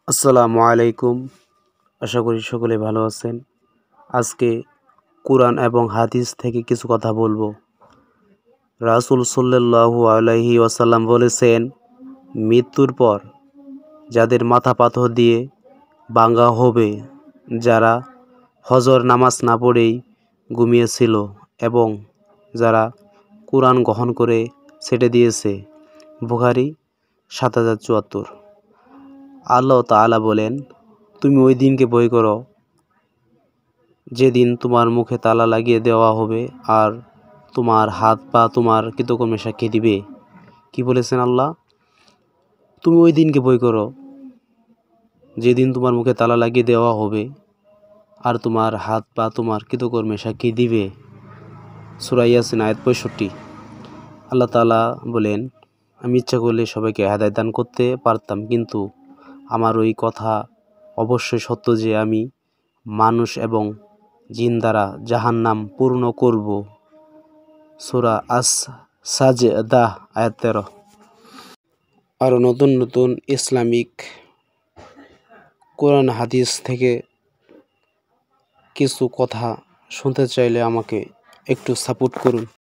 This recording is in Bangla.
আসসালামু আলাইকুম। আশা করি সকলে ভালো আছেন। আজকে কুরআন এবং হাদিস থেকে কিছু কথা বলবো। রাসূল সাল্লাল্লাহু আলাইহি ওয়াসাল্লাম বলেছেন, মৃত্যুর পর যাদের মাথা পাথর দিয়ে ভাঙা হবে, যারা ফজর নামাজ না পড়েই ঘুমিয়েছিল এবং যারা কুরআন গ্রহণ করে ছেড়ে দিয়েছে। বুখারী ৭০৭৪। আল্লাহ তাআলা বলেন, তুমি ওই দিনকে ভয় করো যেদিন তোমার মুখে তালা লাগিয়ে দেওয়া হবে আর তোমার হাত পা তোমার কৃতকর্মে সাক্ষী দিবে। কি বলেছেন আল্লাহ? তুমি ওই দিনকে ভয় করো যেদিন তোমার মুখে তালা লাগিয়ে দেওয়া হবে আর তোমার হাত পা তোমার কৃতকর্মে সাক্ষী দিবে। সূরা ইয়াসিন আয়াত ৬৫। আল্লাহ তাআলা বলেন, আমি ইচ্ছা করলে সবাইকে হেদায়েত দান করতে পারতাম, কিন্তু আমার ওই কথা অবশ্যই সত্য যে আমি মানুষ এবং জিন দ্বারা জাহান্নাম পূর্ণ করব। সূরা আস-সাজদা আয়াত ১৩। আরও নতুন নতুন ইসলামিক কোরআন হাদিস থেকে কিছু কথা শুনতে চাইলে আমাকে একটু সাপোর্ট করুন।